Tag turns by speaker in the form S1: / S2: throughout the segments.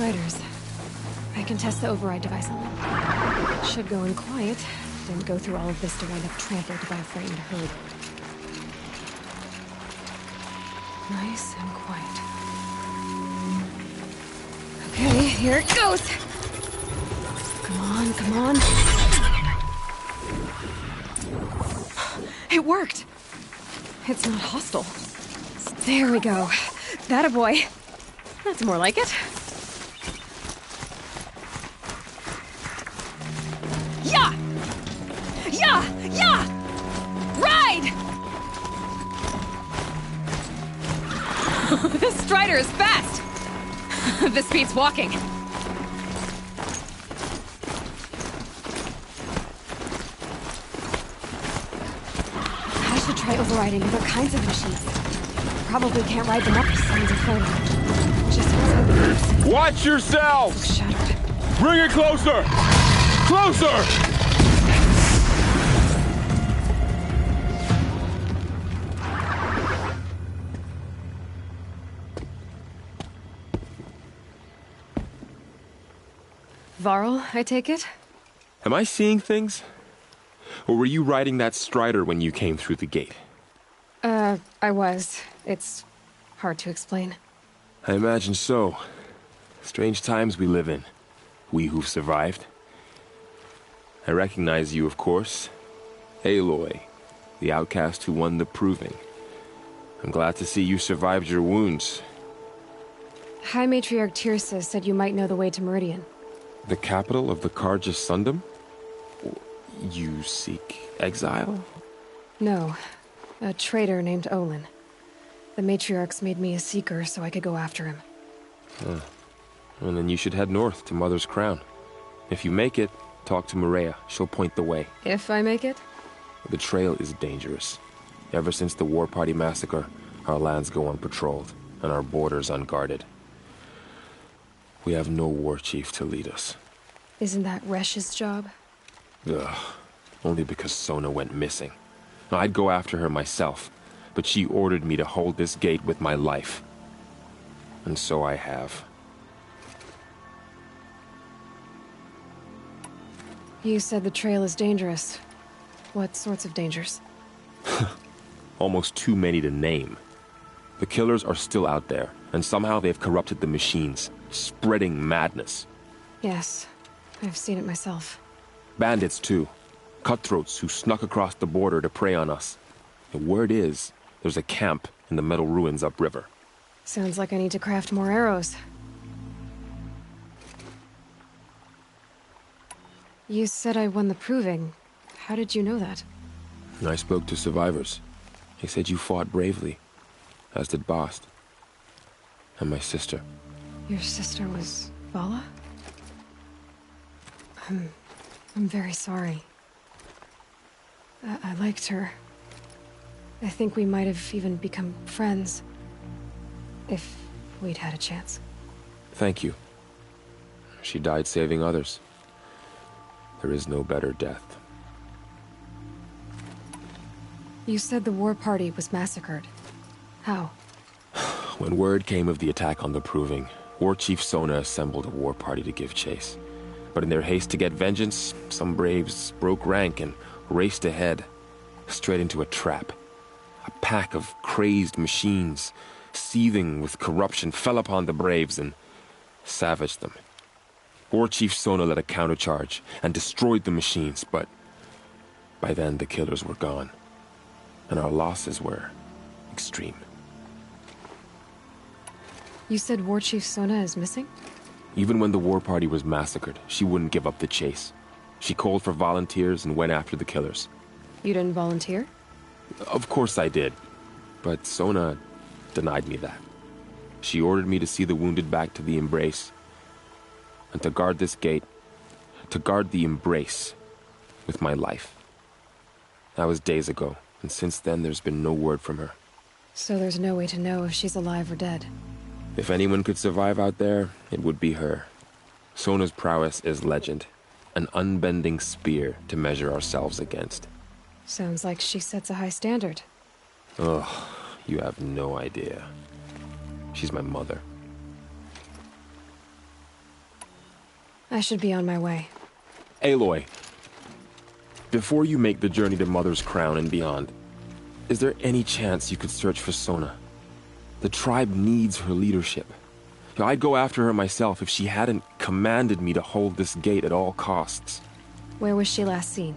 S1: Striders. I can test the override device on them. It should go in quiet. Didn't go through all of this to wind up trampled by a frightened herd. Nice and quiet. Okay, here it goes! Come on, come on. It worked! It's not hostile. There we go. That a boy. That's more like it. Yeah! Yeah! Yeah! Ride! This Strider is fast! This beats walking. I should try overriding other kinds of machines. Probably can't ride them up to signs of failure. Just outside the gates.
S2: Watch yourself!
S1: Looks shattered.
S2: Bring it closer! Closer!
S1: Varl, I take it?
S2: Am I seeing things? Or were you riding that Strider when you came through the gate?
S1: I was. It's hard to explain.
S2: I imagine so. Strange times we live in. We who've survived. I recognize you, of course. Aloy, the outcast who won the proving. I'm glad to see you survived your wounds.
S1: High Matriarch Tirsa said you might know the way to Meridian.
S2: The capital of the Carja Sundom? You seek exile?
S1: No. A traitor named Olin. The Matriarchs made me a seeker so I could go after him.
S2: And then you should head north to Mother's Crown. If you make it, talk to Maria. She'll point the way.
S1: If I make it?
S2: The trail is dangerous. Ever since the War Party massacre, our lands go unpatrolled, and our borders unguarded. We have no war chief to lead us.
S1: Isn't that Resh's job?
S2: Ugh. Only because Sona went missing. I'd go after her myself, but she ordered me to hold this gate with my life. And so I have.
S1: You said the trail is dangerous. What sorts of dangers?
S2: Almost too many to name. The killers are still out there, and somehow they've corrupted the machines, spreading madness.
S1: Yes, I've seen it myself.
S2: Bandits, too. Cutthroats who snuck across the border to prey on us. The word is, there's a camp in the metal ruins upriver.
S1: Sounds like I need to craft more arrows. You said I won the proving. How did you know that?
S2: I spoke to survivors. They said you fought bravely, as did Bast. And my sister.
S1: Your sister was Vala? I'm very sorry. I liked her. I think we might have even become friends. If we'd had a chance.
S2: Thank you. She died saving others. There is no better death.
S1: You said the war party was massacred. How?
S2: When word came of the attack on the Proving, War Chief Sona assembled a war party to give chase. But in their haste to get vengeance, some braves broke rank and raced ahead, straight into a trap. A pack of crazed machines, seething with corruption, fell upon the braves and savaged them. War Chief Sona led a countercharge and destroyed the machines, but by then the killers were gone, and our losses were extreme.
S1: You said War Chief Sona is missing?
S2: Even when the war party was massacred, she wouldn't give up the chase. She called for volunteers and went after the killers.
S1: You didn't volunteer?
S2: Of course I did, but Sona denied me that. She ordered me to see the wounded back to the Embrace, and to guard this gate, to guard the Embrace with my life. That was days ago, and since then there's been no word from her.
S1: So there's no way to know if she's alive or dead.
S2: If anyone could survive out there, it would be her. Sona's prowess is legend, an unbending spear to measure ourselves against.
S1: Sounds like she sets a high standard.
S2: Ugh, you have no idea. She's my mother.
S1: I should be on my way.
S2: Aloy, before you make the journey to Mother's Crown and beyond, is there any chance you could search for Sona? The tribe needs her leadership. I'd go after her myself if she hadn't commanded me to hold this gate at all costs.
S1: Where was she last seen?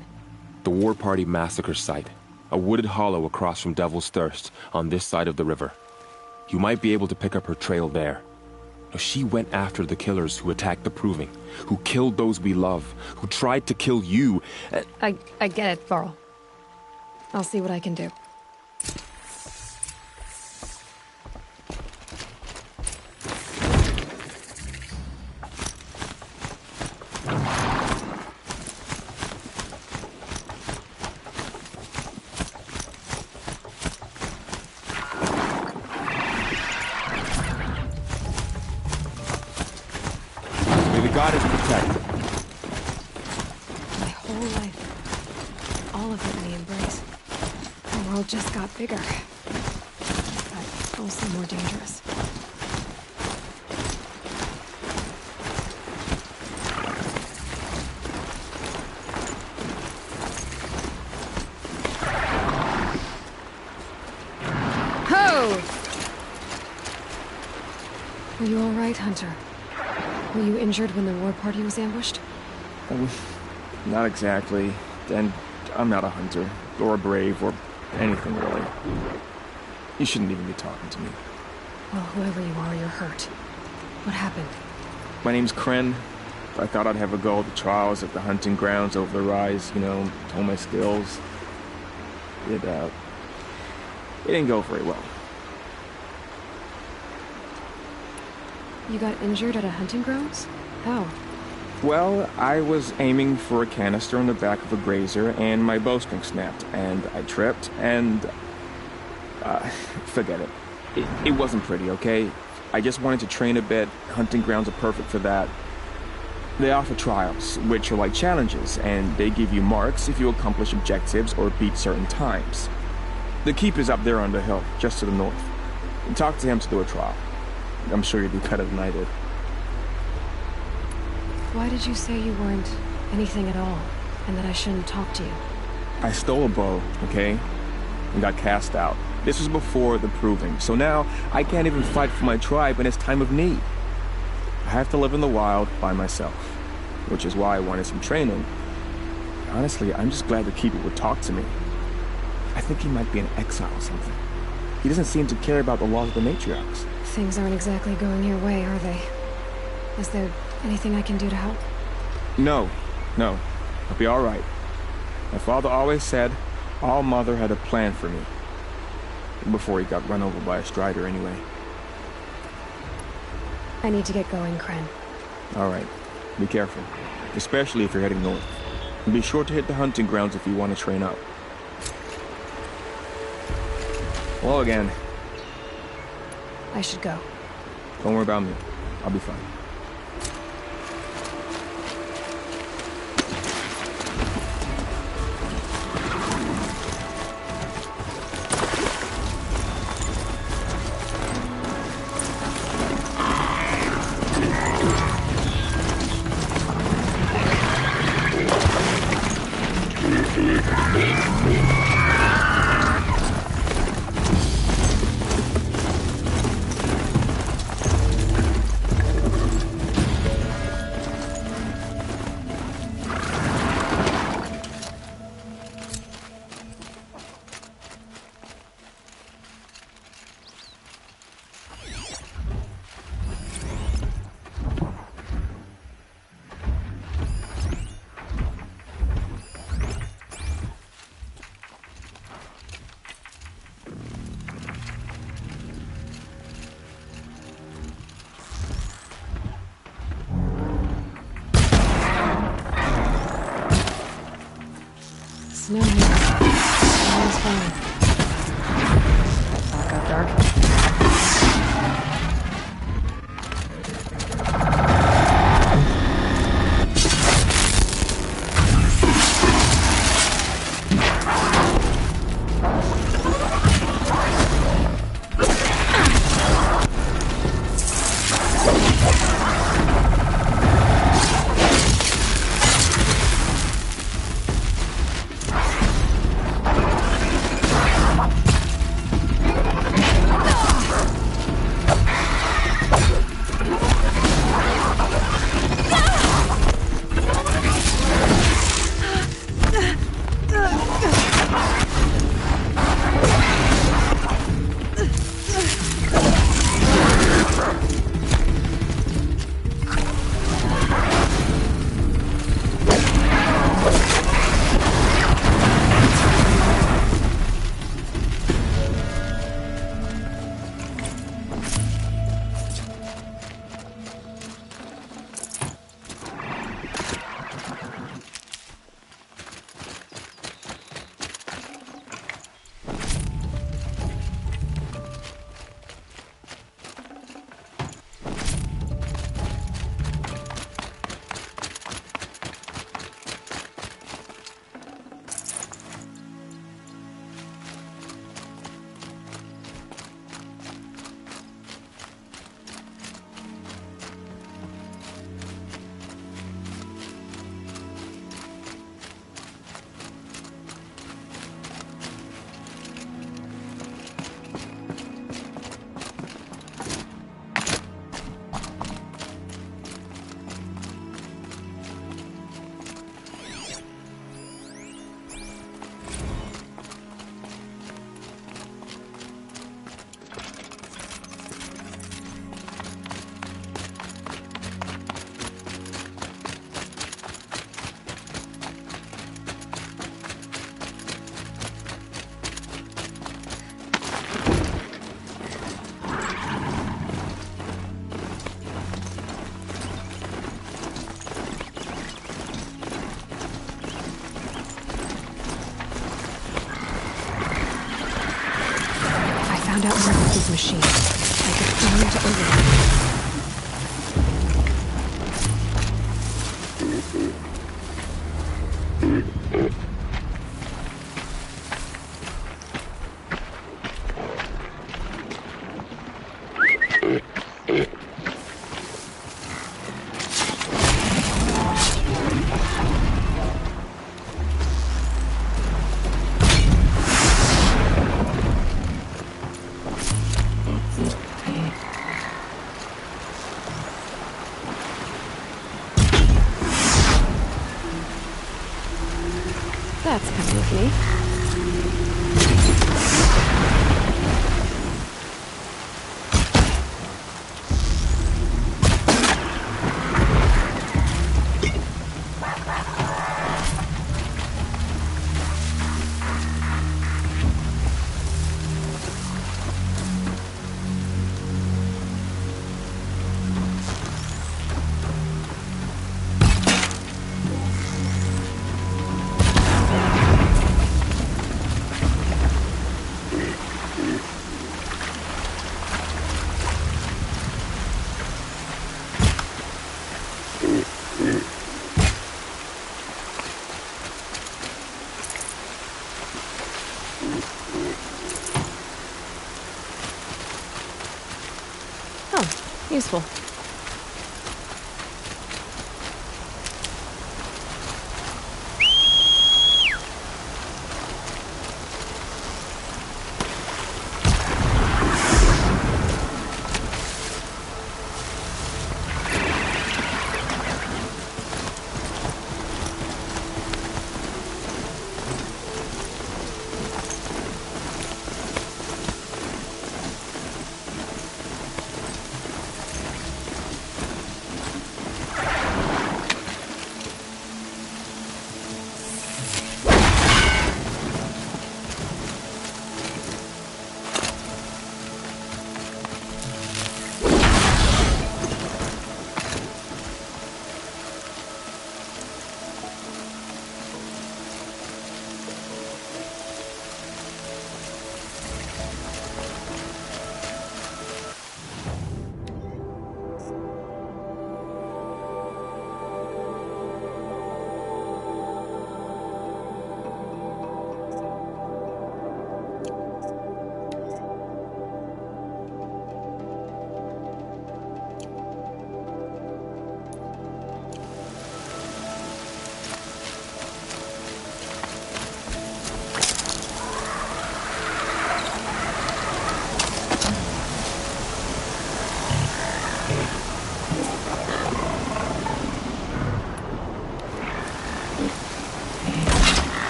S2: The War Party massacre site. A wooded hollow across from Devil's Thirst, on this side of the river. You might be able to pick up her trail there. She went after the killers who attacked the Proving, who killed those we love, who tried to kill you.
S1: I get it, Varl. I'll see what I can do.
S2: God is protected.
S1: My whole life, all of it in the embrace. The world just got bigger, but also more dangerous. Ho! Are you all right, Hunter? Were you injured when the war party was ambushed?
S3: Not exactly. And I'm not a hunter, or a brave, or anything really. You shouldn't even be talking to me.
S1: Well, whoever you are, you're hurt. What happened?
S3: My name's Kren. I thought I'd have a go at the trials at the hunting grounds over the rise, hone my skills. It didn't go very well.
S1: You got injured at a hunting grounds? How?
S3: Well, I was aiming for a canister on the back of a grazer, and my bowstring snapped, and I tripped, and... forget it. It wasn't pretty, okay? I just wanted to train a bit. Hunting grounds are perfect for that. They offer trials, which are like challenges, and they give you marks if you accomplish objectives or beat certain times. The keep is up there on the hill, just to the north. Talk to him to do a trial. I'm sure you'd do better than I did.
S1: Why did you say you weren't anything at all, and that I shouldn't talk to you?
S3: I stole a bow, okay? And got cast out. This was before the Proving, so now I can't even fight for my tribe in its time of need. I have to live in the wild by myself, which is why I wanted some training. Honestly, I'm just glad the Keeper would talk to me. I think he might be in exile or something. He doesn't seem to care about the laws of the matriarchs.
S1: Things aren't exactly going your way, are they? Is there anything I can do to help?
S3: No. I'll be all right. My father always said All Mother had a plan for me. Before he got run over by a strider, anyway.
S1: I need to get going, Kren.
S3: All right. Be careful. Especially if you're heading north. And be sure to hit the hunting grounds if you want to train up. Hello again.
S1: I should go.
S3: Don't worry about me. I'll be fine.
S1: found out more about these machines, I could find them to override. That's kind of me. Useful.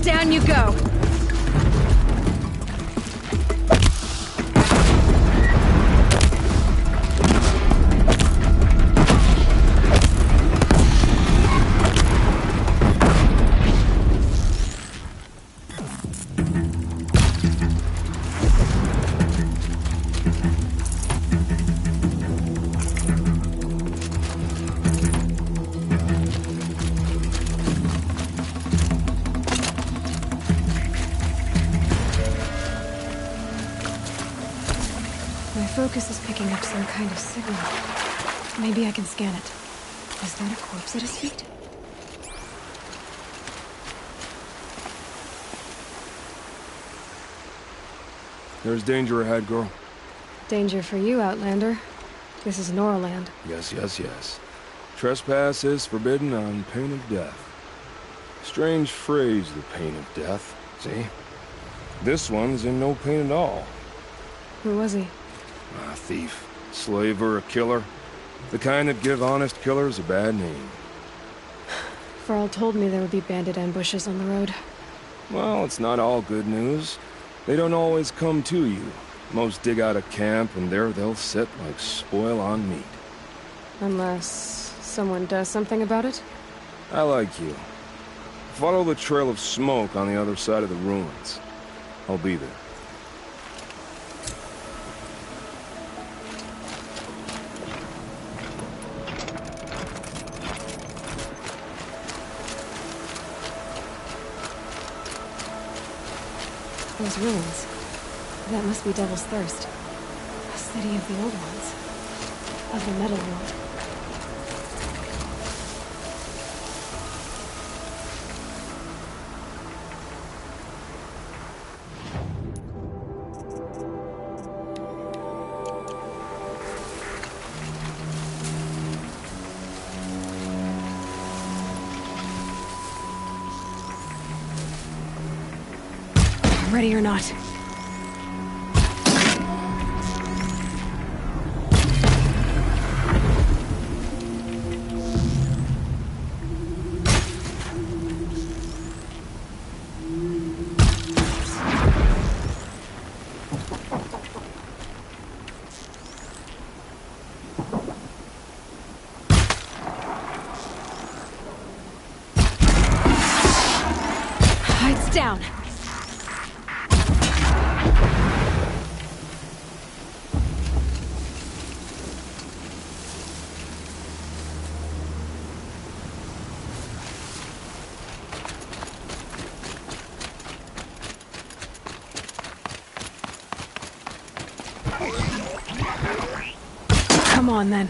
S1: Down you go! My focus is picking up some kind of signal. Maybe I can scan it. Is that a corpse at his feet?
S4: There's danger ahead, girl.
S1: Danger for you, Outlander. This is Norland.
S4: Yes, yes, yes. Trespass is forbidden on pain of death. Strange phrase, the pain of death. See? This one's in no pain at all.
S1: Who was he?
S4: A thief, slaver, a killer. The kind that give honest killers a bad name.
S1: Farrell told me there would be bandit ambushes on the road.
S4: Well, it's not all good news. They don't always come to you. Most dig out a camp, and there they'll sit like spoil on meat.
S1: Unless someone does something about it?
S4: I like you. Follow the trail of smoke on the other side of the ruins. I'll be there.
S1: Those ruins. That must be Devil's Thirst. A city of the old ones. Of the metal world. Ready or not. Heights down. Come on, then.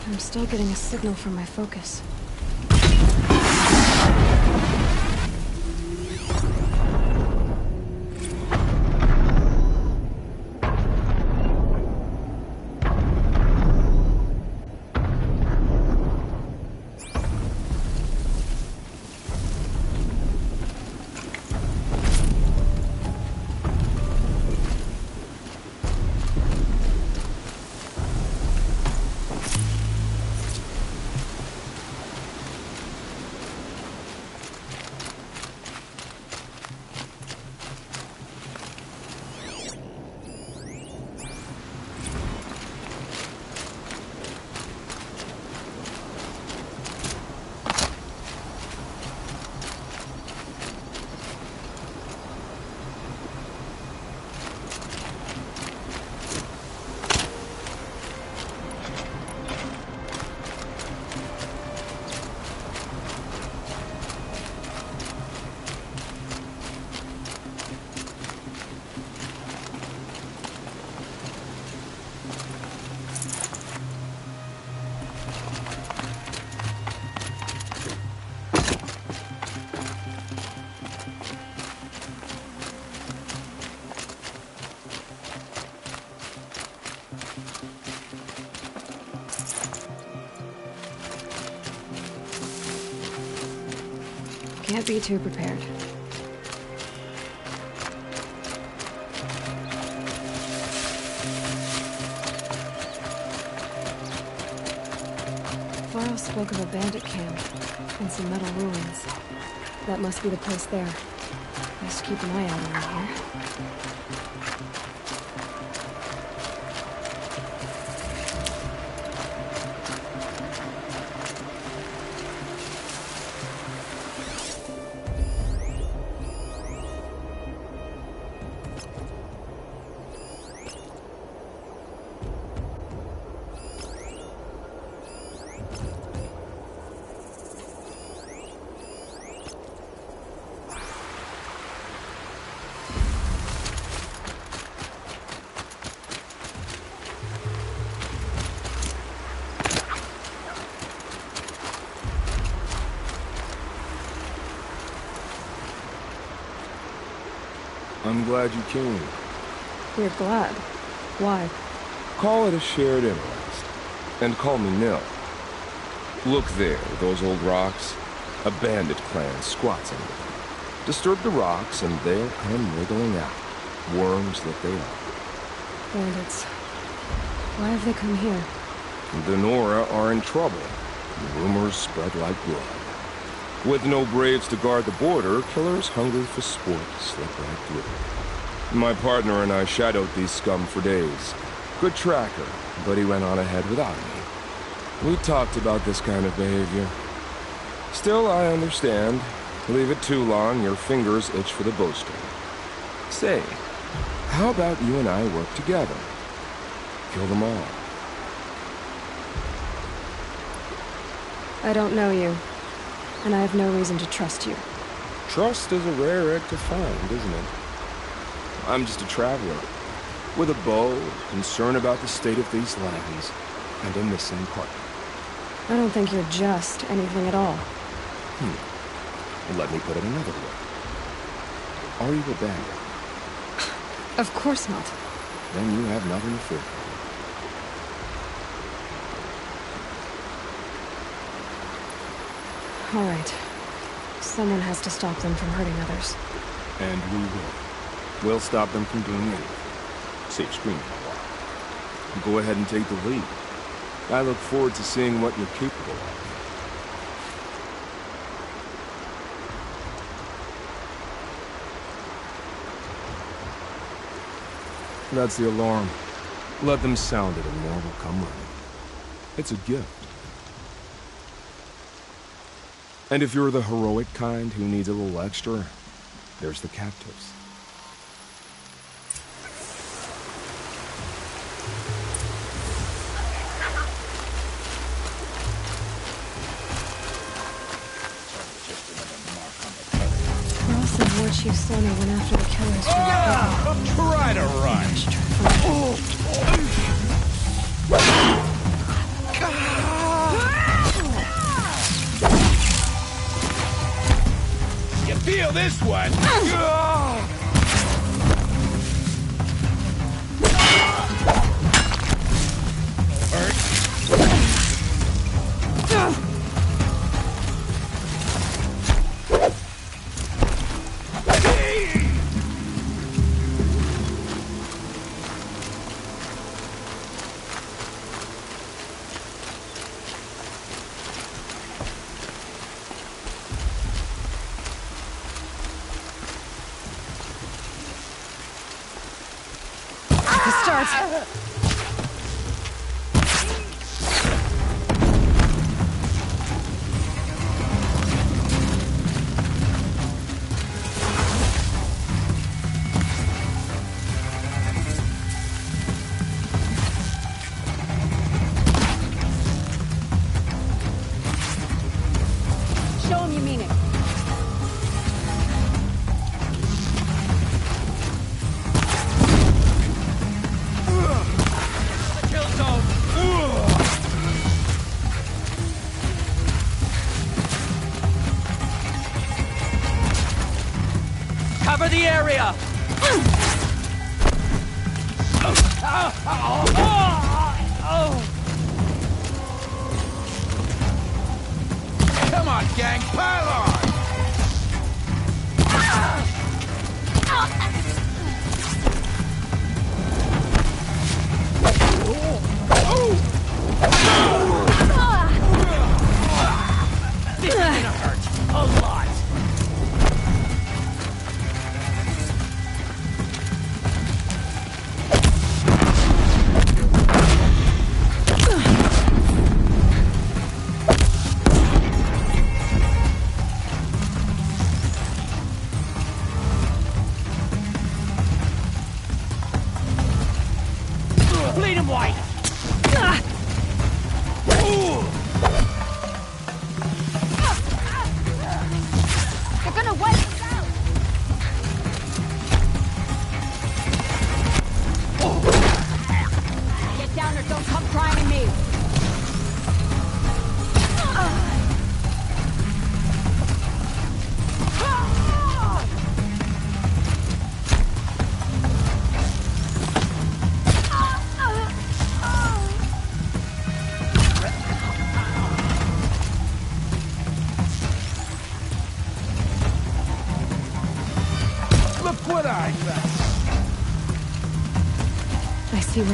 S1: I'm still getting a signal from my focus. Can't be too prepared. Farrell spoke of a bandit camp and some metal ruins. That must be the place there. Best keep an eye out around here.
S4: I'm glad you came.
S1: You're glad. Why?
S4: Call it a shared interest. And call me Nil. Look there, those old rocks. A bandit clan squats under them. Disturb the rocks and they'll come wriggling out. Worms that they are.
S1: Bandits. Why have they come here?
S4: The Nora are in trouble. Rumors spread like blood. With no braves to guard the border, killers hungry for sport slip right through. My partner and I shadowed these scum for days. Good tracker, but he went on ahead without me. We talked about this kind of behavior. Still, I understand. Leave it too long, your fingers itch for the bowstring. Say, how about you and I work together? Kill them all.
S1: I don't know you, and I have no reason to trust you.
S4: Trust is a rare egg to find, isn't it? I'm just a traveler, with a bow, concern about the state of these lands, and a missing partner.
S1: I don't think you're just anything at all.
S4: Let me put it another way. Are you a bandit?
S1: Of course not.
S4: Then you have nothing to fear.
S1: All right. Someone has to stop them from hurting others.
S4: And we will. We'll stop them from doing anything. Save screen for a while. Go ahead and take the lead. I look forward to seeing what you're capable of. That's the alarm. Let them sound it and more will come running. It's a gift. And if you're the heroic kind who needs a little extra, there's the captives.
S1: Ross and War Chief Sona went after the killers from the
S5: Try to run! You feel this one?
S1: Show him you mean it.
S5: Kill zone! Cover the area! Come on, gang, pile on! This is gonna hurt a lot. Bleed him white!
S1: They're gonna wipe us out! Get down or don't come crying to me!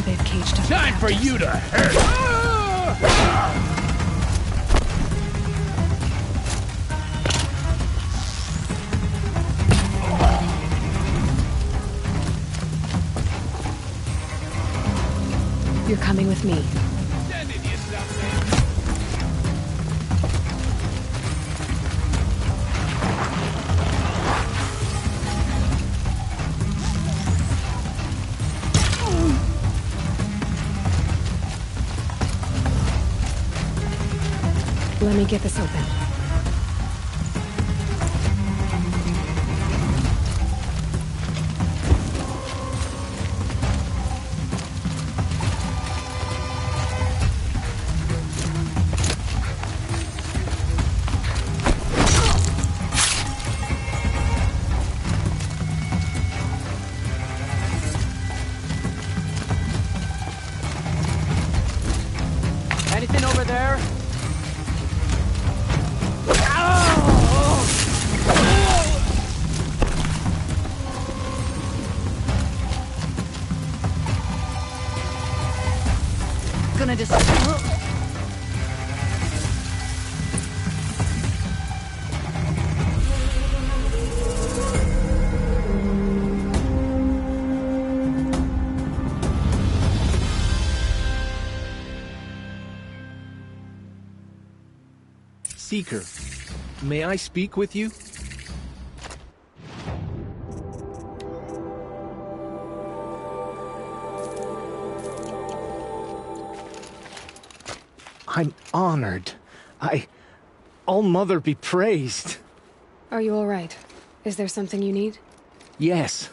S1: sure they've caged up.
S5: Time for you to hurt!
S1: You're coming with me.
S5: Sending you something.
S1: Let me get this open.
S5: Anything over there? Gonna just...
S6: Seeker, may I speak with you? I'm honored. All-Mother be praised.
S1: Are you all right? Is there something you need?
S6: Yes.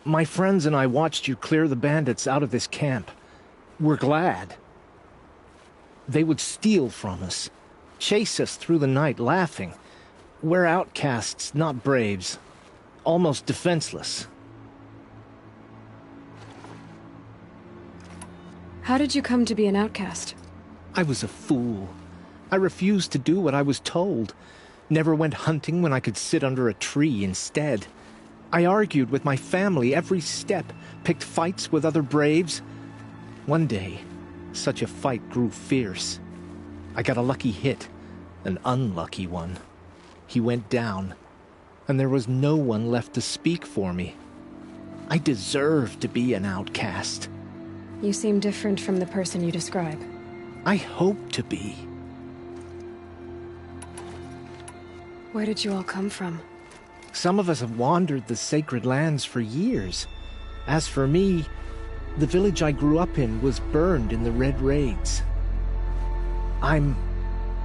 S6: My friends and I watched you clear the bandits out of this camp. We're glad. They would steal from us, chase us through the night laughing. We're outcasts, not braves. Almost defenseless.
S1: How did you come to be an outcast?
S6: I was a fool. I refused to do what I was told. Never went hunting when I could sit under a tree instead. I argued with my family every step, picked fights with other braves. One day, such a fight grew fierce. I got a lucky hit, an unlucky one. He went down, and there was no one left to speak for me. I deserved to be an outcast.
S1: You seem different from the person you describe.
S6: I hope to be.
S1: Where did you all come from?
S6: Some of us have wandered the sacred lands for years. As for me, the village I grew up in was burned in the Red Raids. I'm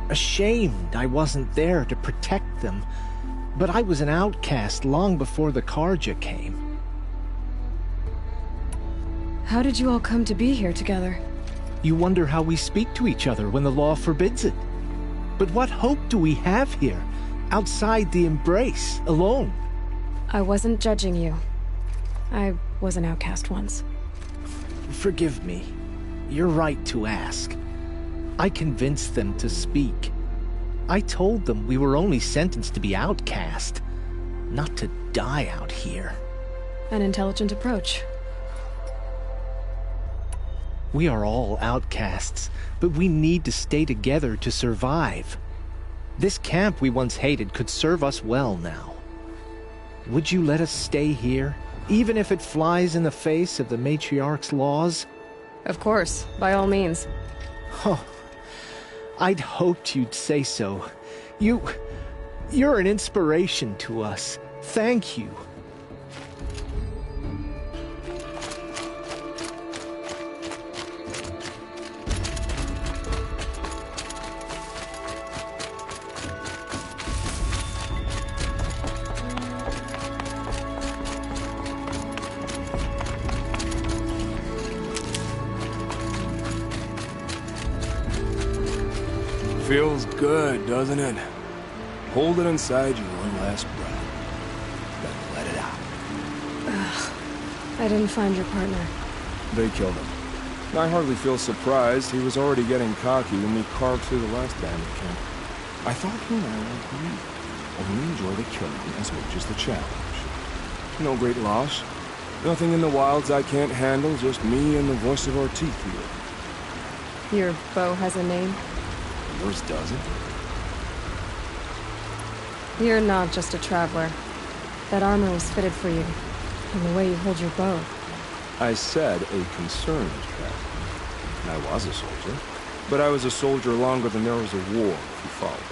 S6: ashamed I wasn't there to protect them, but I was an outcast long before the Karja came.
S1: How did you all come to be here together?
S6: You wonder how we speak to each other when the law forbids it. But what hope do we have here, outside the embrace, alone?
S1: I wasn't judging you. I was an outcast once.
S6: Forgive me. You're right to ask. I convinced them to speak. I told them we were only sentenced to be outcast, not to die out here.
S1: An intelligent approach.
S6: We are all outcasts, but we need to stay together to survive. This camp we once hated could serve us well now. Would you let us stay here, even if it flies in the face of the matriarch's laws?
S1: Of course, by all means.
S6: Oh, I'd hoped you'd say so. You're an inspiration to us. Thank you.
S4: Feels good, doesn't it? Hold it inside you one last breath. Then let it out.
S1: I didn't find your partner.
S4: They killed him. I hardly feel surprised. He was already getting cocky when we carved through the last bandit camp. I thought he and I were agreed. Only enjoy the killing as much as the challenge. No great loss. Nothing in the wilds I can't handle, just me and the voice of our teeth here.
S1: Your bow has a name?
S4: Yours doesn't?
S1: You're not just a traveler. That armor was fitted for you, and the way you hold your bow.
S4: I said a concerned traveler. I was a soldier, but I was a soldier longer than there was a war, if you follow.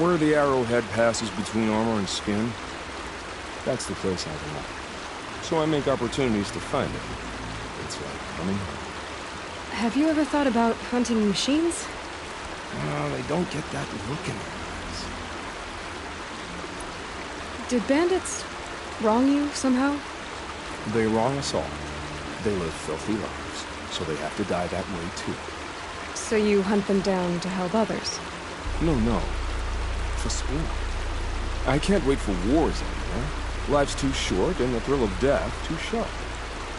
S4: Where the arrowhead passes between armor and skin, that's the place I belong. So I make opportunities to find it. It's like coming home.
S1: Have you ever thought about hunting machines?
S4: Well, they don't get that look in their eyes.
S1: Did bandits wrong you somehow?
S4: They wrong us all. They live filthy lives, so they have to die that way too.
S1: So you hunt them down to help others?
S4: No. For sport. I can't wait for wars anymore. Life's too short, and the thrill of death too sharp.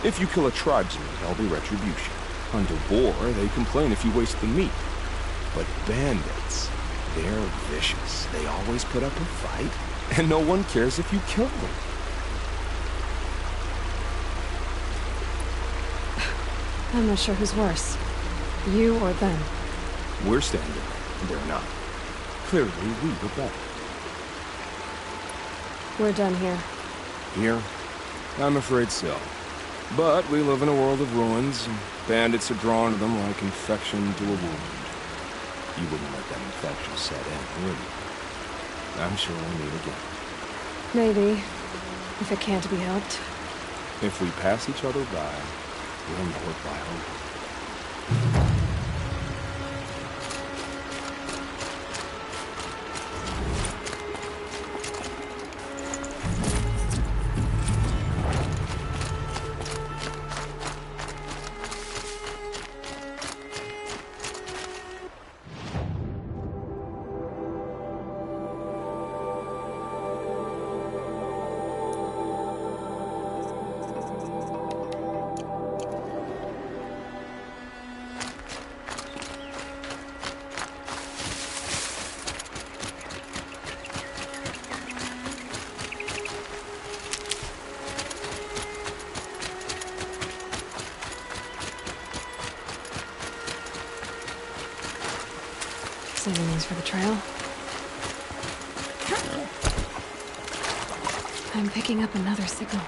S4: If you kill a tribesman, there'll be retribution. Under boar, they complain if you waste the meat. But bandits, they're vicious. They always put up a fight, and no one cares if you kill them.
S1: I'm not sure who's worse. You or them.
S4: We're standing, they're not. Clearly, we were better.
S1: We're done here.
S4: Here? I'm afraid so. But we live in a world of ruins, and bandits are drawn to them like infection to a wound. You wouldn't let that infection set in, would you? I'm sure we'll meet again.
S1: Maybe. If it can't be helped.
S4: If we pass each other by, we'll know it by our work.
S1: Saving these for the trail. I'm picking up another signal.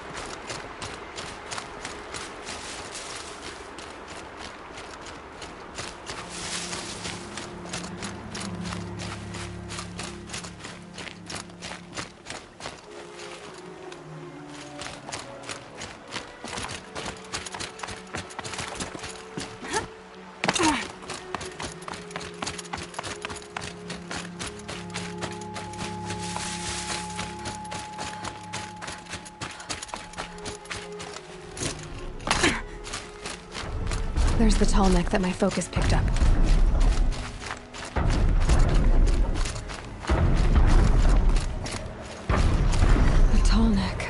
S1: There's the tall neck that my focus picked up. The tall neck.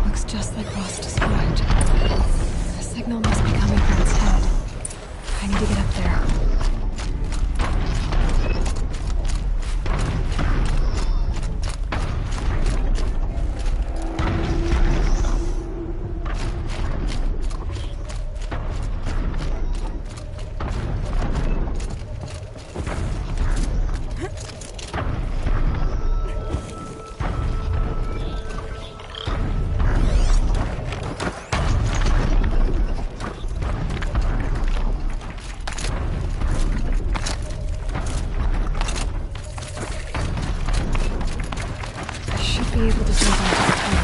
S1: Looks just like Ross described. The signal must be coming from its head. I need to get up there. Be able to jump onto the tunnel.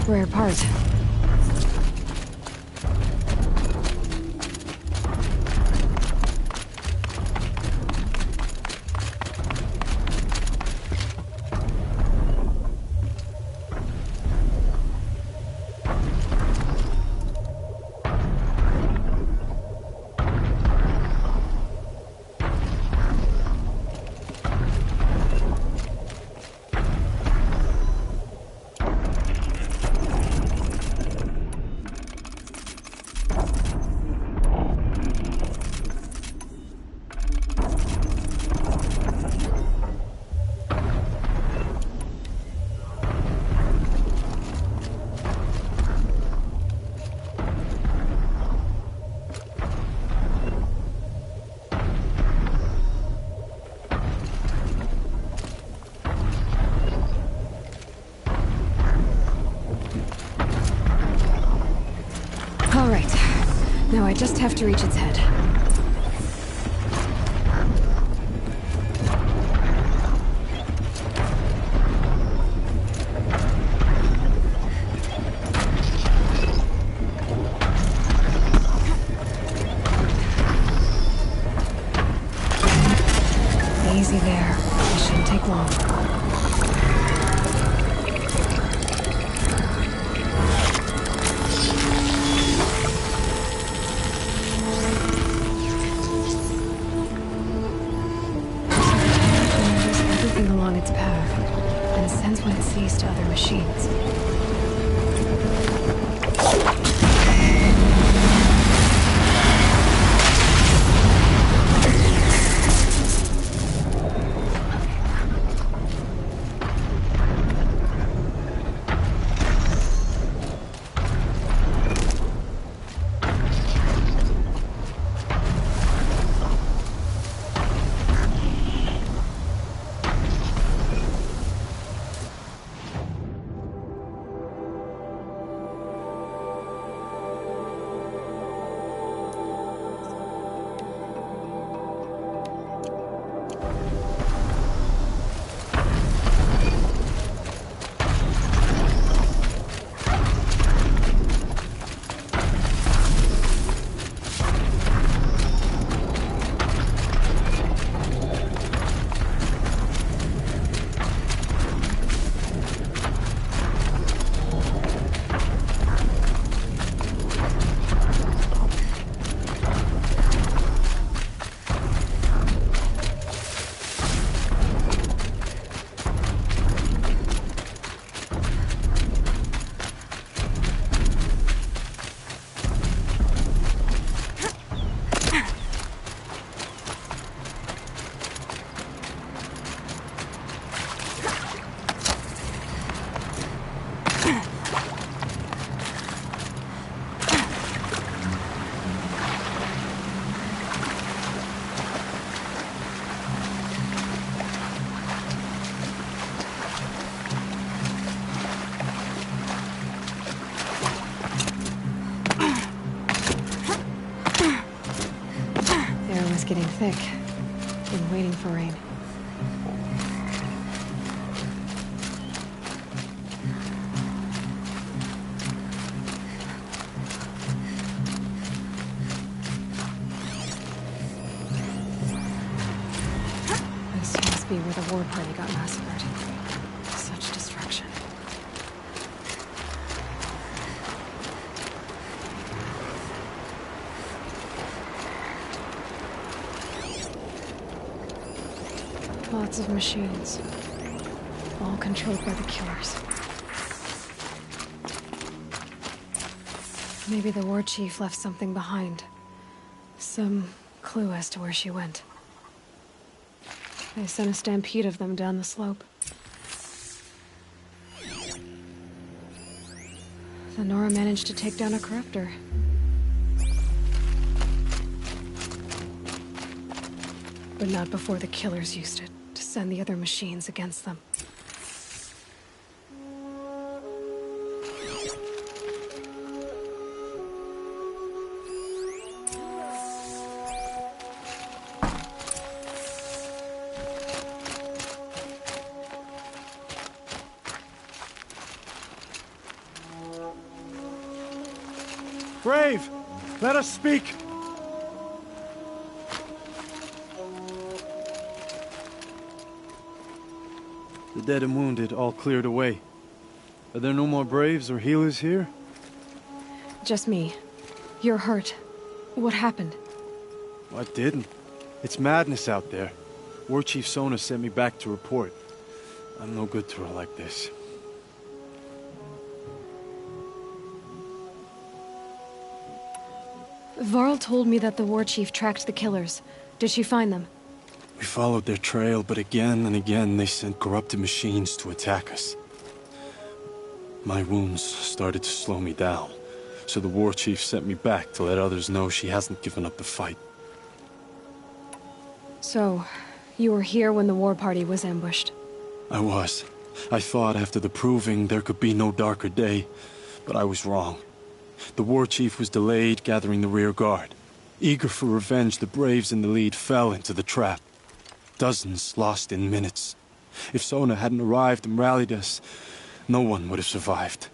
S1: Rare part. just have to reach its head. Easy there. It shouldn't take long. Everything along its path, and sends what it sees to other machines. Getting thick. Been waiting for rain. This must be where the war party got massacred. Such destruction. Lots of machines, all controlled by the killers. Maybe the war chief left something behind. Some clue as to where she went. They sent a stampede of them down the slope. The Nora managed to take down a corruptor. But not before the killers used it to send the other machines against them.
S7: Brave! Let us speak! The dead and wounded all cleared away. Are there no more Braves or healers here?
S1: Just me. You're hurt. What happened?
S7: What didn't? It's madness out there. War Chief Sona sent me back to report. I'm no good to her like this.
S1: Varl told me that the war chief tracked the killers. Did she find them?
S7: We followed their trail, but again and again they sent corrupted machines to attack us. My wounds started to slow me down, so the war chief sent me back to let others know she hasn't given up the fight.
S1: So, you were here when the war party was ambushed?
S7: I was. I thought after the proving there could be no darker day, but I was wrong. The war chief was delayed gathering the rear guard. Eager for revenge, the Braves in the lead fell into the trap. Dozens lost in minutes. If Sona hadn't arrived and rallied us, no one would have survived.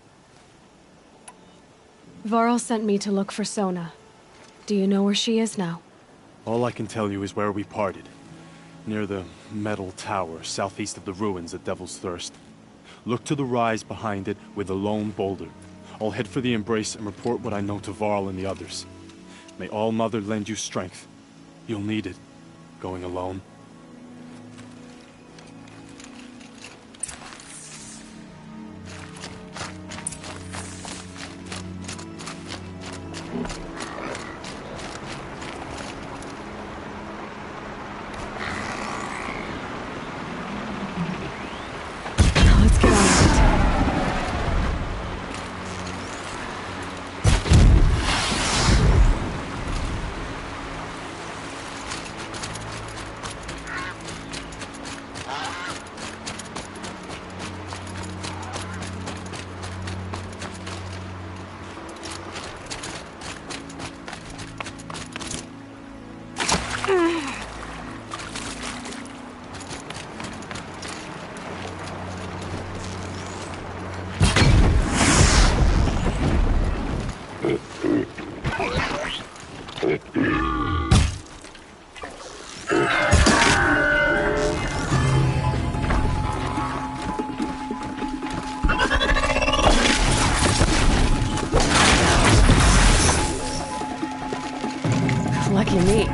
S1: Varl sent me to look for Sona. Do you know where she is now?
S7: All I can tell you is where we parted. Near the metal tower, southeast of the ruins at Devil's Thirst. Look to the rise behind it with a lone boulder. I'll head for the embrace and report what I know to Varl and the others. May All Mother lend you strength. You'll need it, going alone.
S1: Let's get on with it. Lucky me.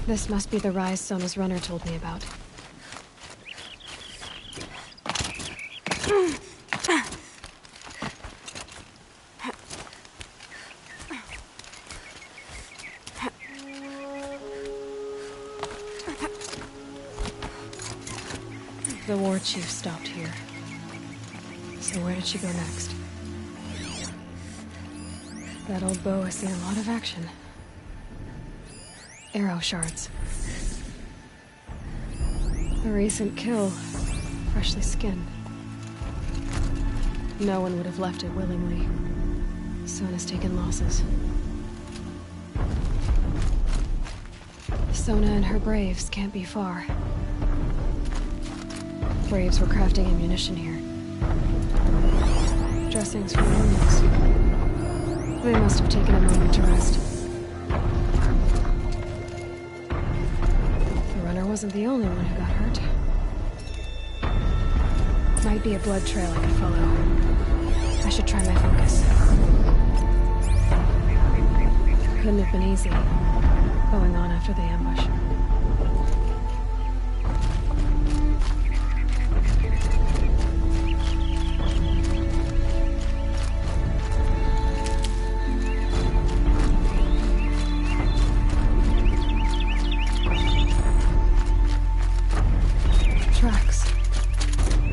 S1: This must be the rise Sona's runner told me about. The war chief stopped here. So where did she go next? That old bow has seen a lot of action. Arrow shards. A recent kill, freshly skinned. No one would have left it willingly. Sona's taken losses. Sona and her Braves can't be far. Braves were crafting ammunition here. Dressings for wounds. They must have taken a moment to rest. Wasn't the only one who got hurt. Might be a blood trail I could follow. I should try my focus. couldn't have been easy, going on after the ambush. Tracks.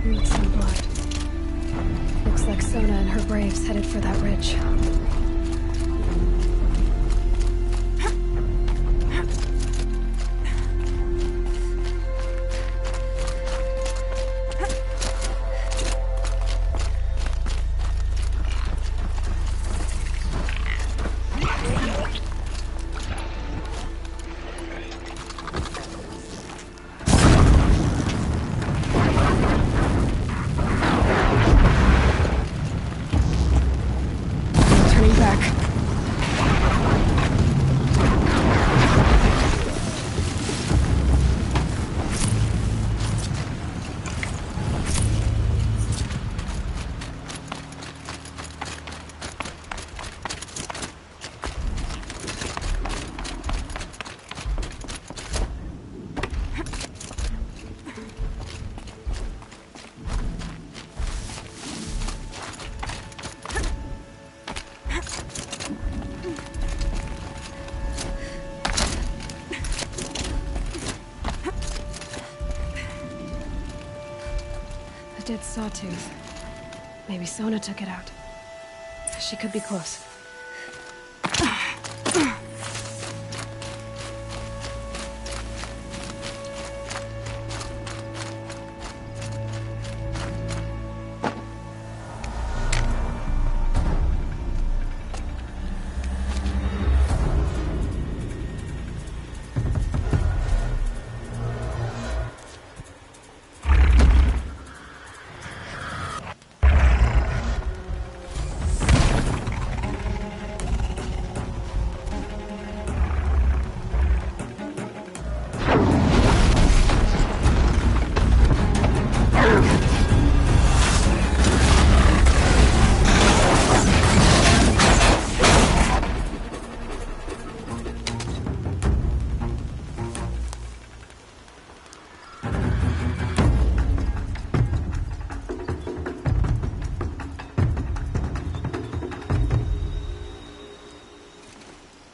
S1: With some blood. Looks like Sona and her braves headed for that ridge. Turning back. A dead sawtooth. Maybe Sona took it out. She could be close.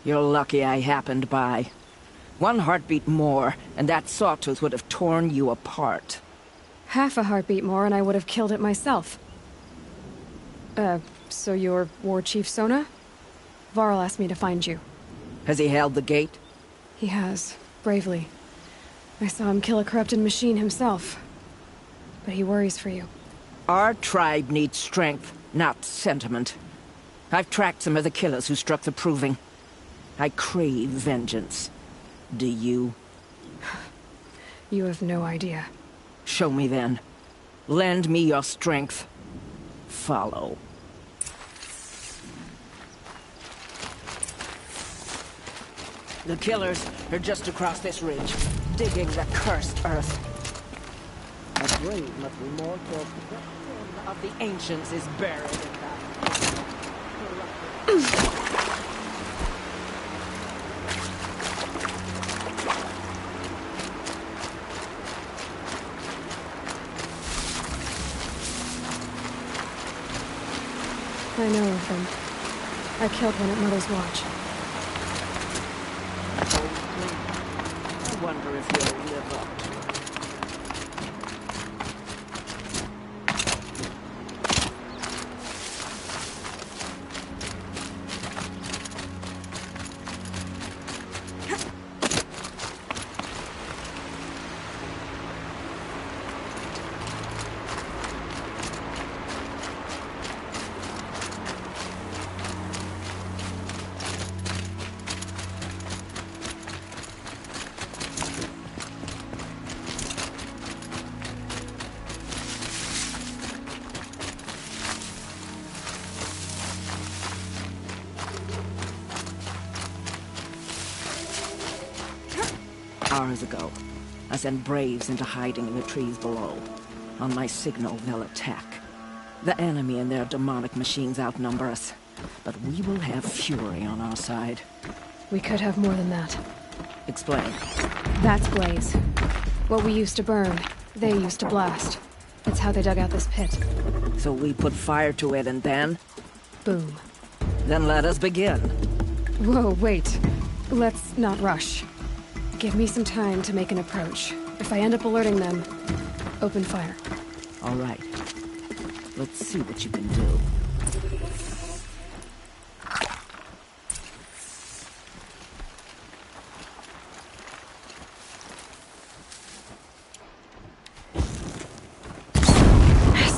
S5: You're lucky I happened by. One heartbeat more, and that sawtooth would have torn you apart.
S1: Half a heartbeat more and I would have killed it myself. So you're War Chief Sona? Varl asked me to find you.
S5: Has he held the gate?
S1: He has, bravely. I saw him kill a corrupted machine himself. But he worries for you.
S5: Our tribe needs strength, not sentiment. I've tracked some of the killers who struck the Proving. I crave vengeance. Do you?
S1: You have no idea.
S5: Show me then. Lend me your strength. Follow. The killers are just across this ridge, digging the cursed earth. A grave must be more close. The of the ancients is buried in that.
S1: I know of them. I killed one at Mother's Watch.
S5: I wonder if you'll live up to it. Hours ago, I sent braves into hiding in the trees below. On my signal, they'll attack. The enemy and their demonic machines outnumber us, but we will have fury on our side.
S1: We could have more than that.
S5: Explain.
S1: That's Blaze. What we used to burn, they used to blast. It's how they dug out this pit.
S5: So we put fire to it and then?
S1: Boom.
S5: Then let us begin.
S1: Whoa, wait. Let's not rush. Give me some time to make an approach. If I end up alerting them, open fire.
S5: All right. Let's see what you can do.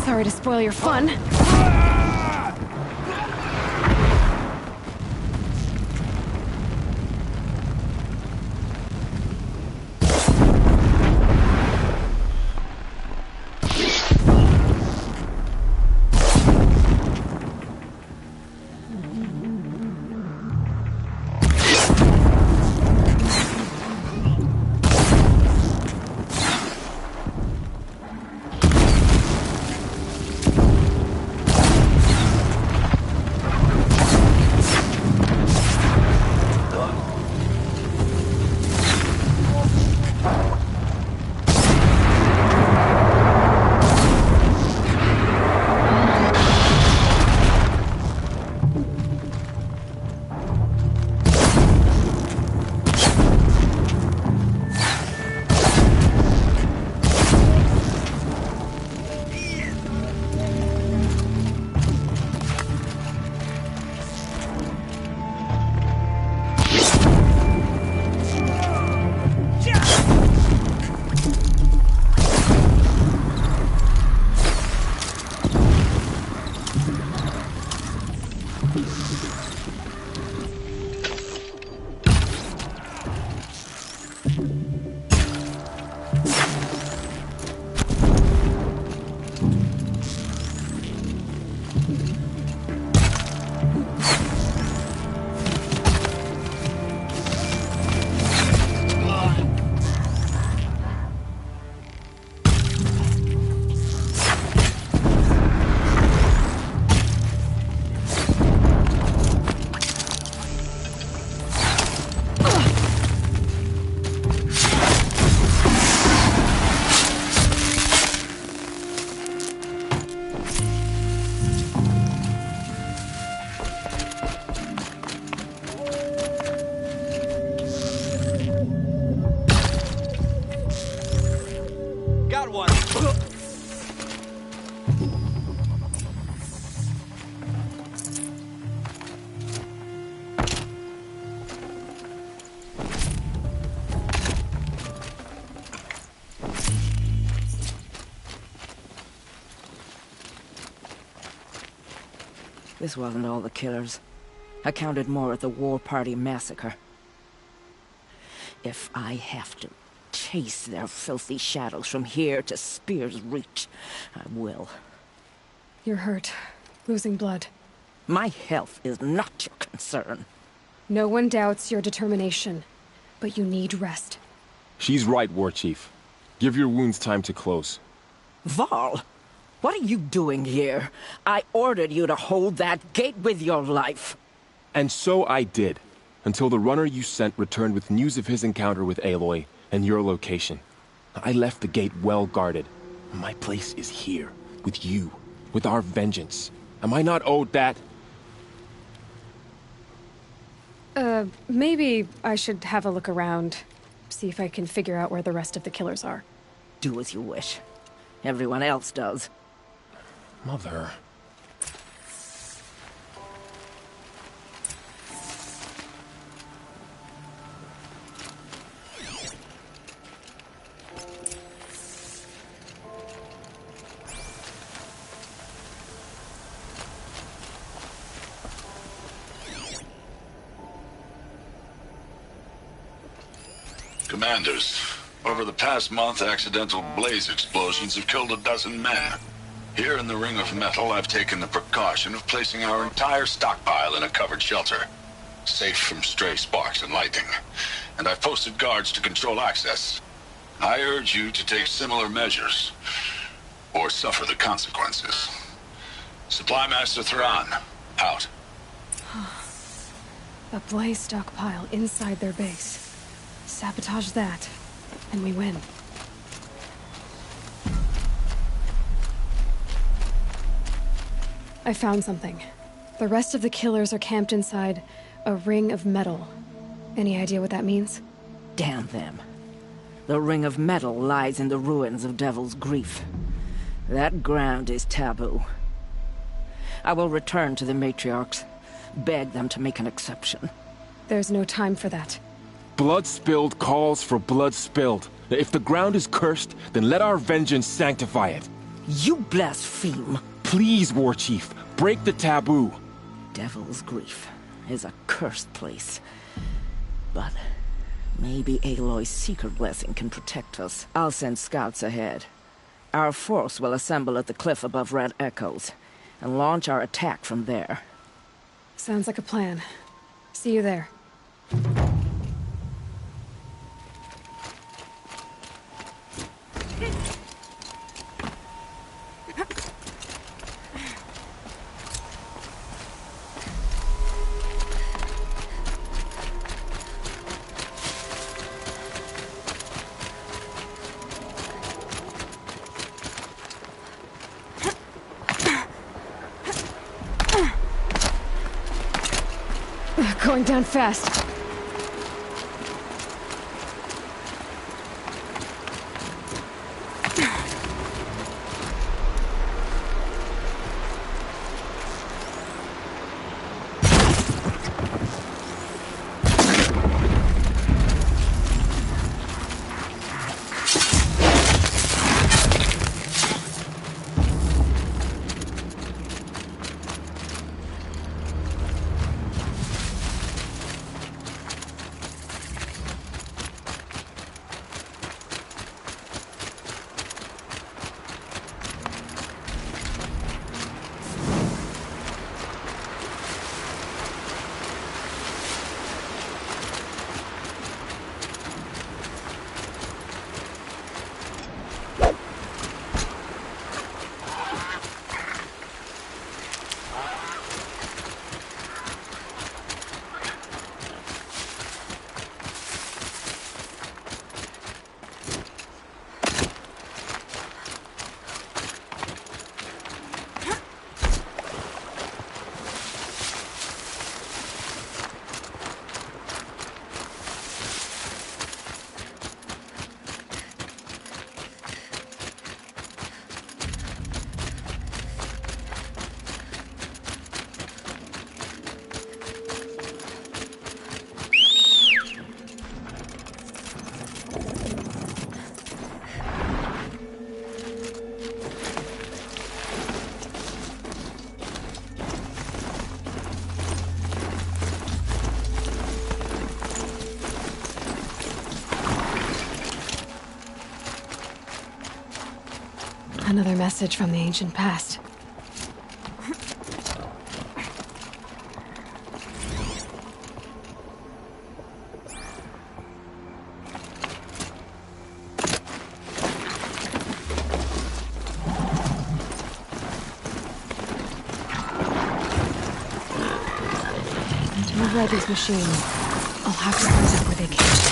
S1: Sorry to spoil your fun.
S5: This wasn't all the killers. I counted more at the War Party massacre. If I have to chase their filthy shadows from here to Spear's Reach, I will.
S1: You're hurt. Losing blood.
S5: My health is not your concern.
S1: No one doubts your determination, but you need rest.
S2: She's right, War Chief. Give your wounds time to close.
S5: Varl, what are you doing here? I ordered you to hold that gate with your life.
S2: And so I did, until the runner you sent returned with news of his encounter with Aloy and your location. I left the gate well guarded. My place is here, with you, with our vengeance. Am I not owed that?
S1: Maybe I should have a look around. See if I can figure out where the rest of the killers are.
S5: Do as you wish. Everyone else does.
S2: Mother...
S8: Commanders, over the past month, accidental blaze explosions have killed 12 men. Here in the Ring of Metal, I've taken the precaution of placing our entire stockpile in a covered shelter, safe from stray sparks and lightning. And I've posted guards to control access. I urge you to take similar measures, or suffer the consequences. Supply Master Thrawn, out.
S1: A blaze stockpile inside their base. Sabotage that, and we win. I found something. The rest of the killers are camped inside a ring of metal. Any idea what that means?
S5: Damn them. The ring of metal lies in the ruins of Devil's Grief. That ground is taboo. I will return to the matriarchs, beg them to make an exception.
S1: There's no time for that.
S2: Blood spilled calls for blood spilled. If the ground is cursed, then let our vengeance sanctify it.
S5: You blaspheme!
S2: Please, War Chief, break the taboo.
S5: Devil's Grief is a cursed place. But maybe Aloy's secret blessing can protect us. I'll send scouts ahead. Our force will assemble at the cliff above Red Echoes, and launch our attack from there.
S1: Sounds like a plan. See you there. Going down fast. Another message from the ancient past. To override these machines, I'll have to find out where they came from.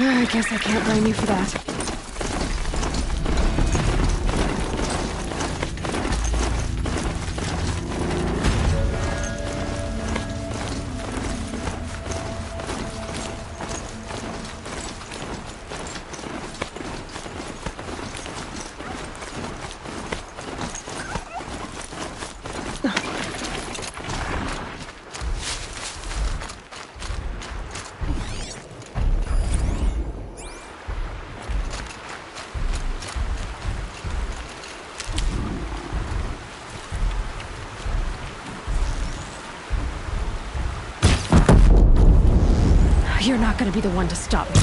S1: I guess I can't blame you for that. You're not gonna be the one to stop me.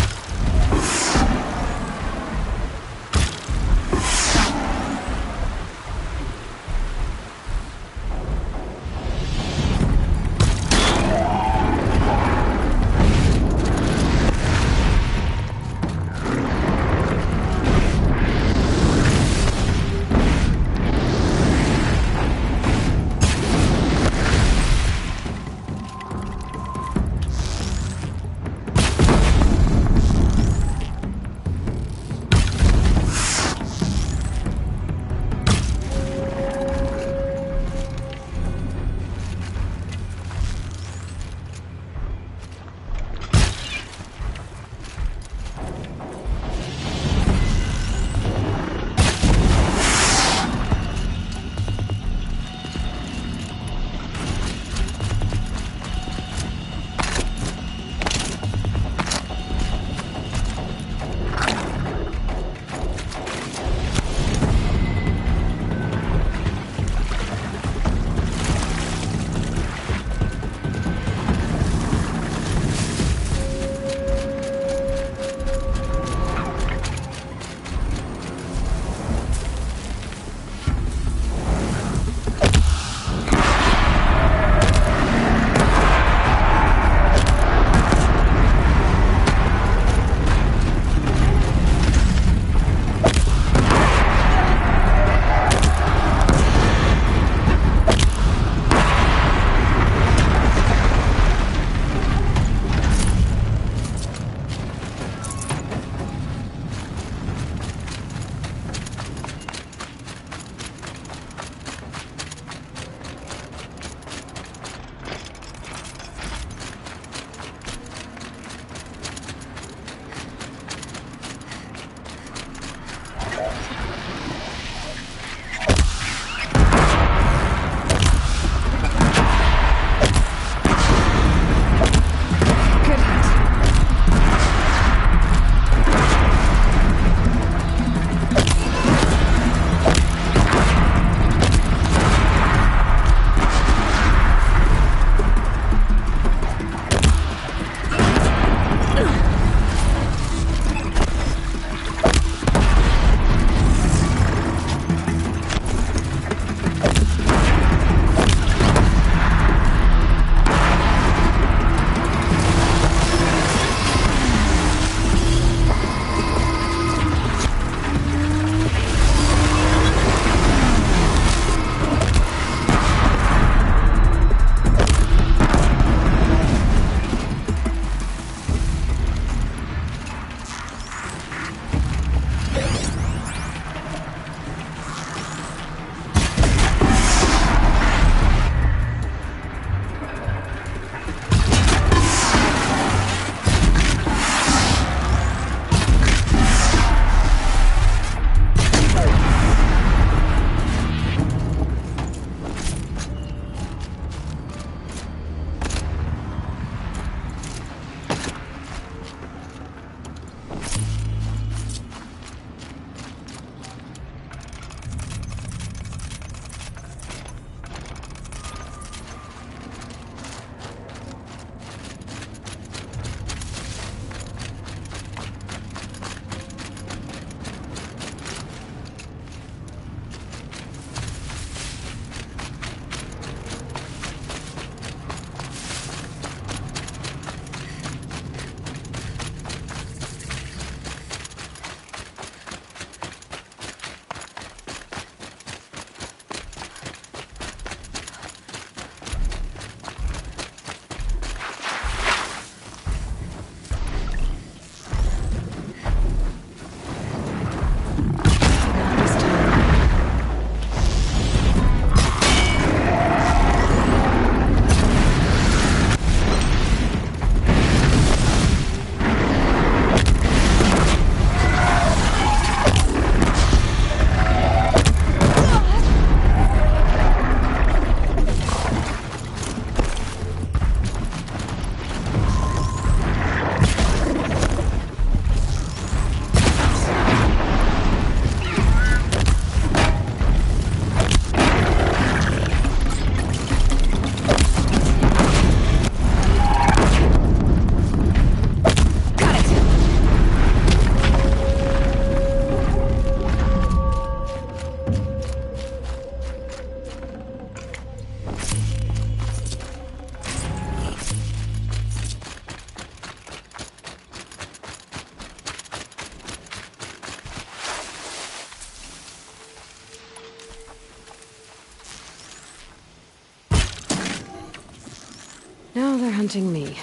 S1: they're hunting me.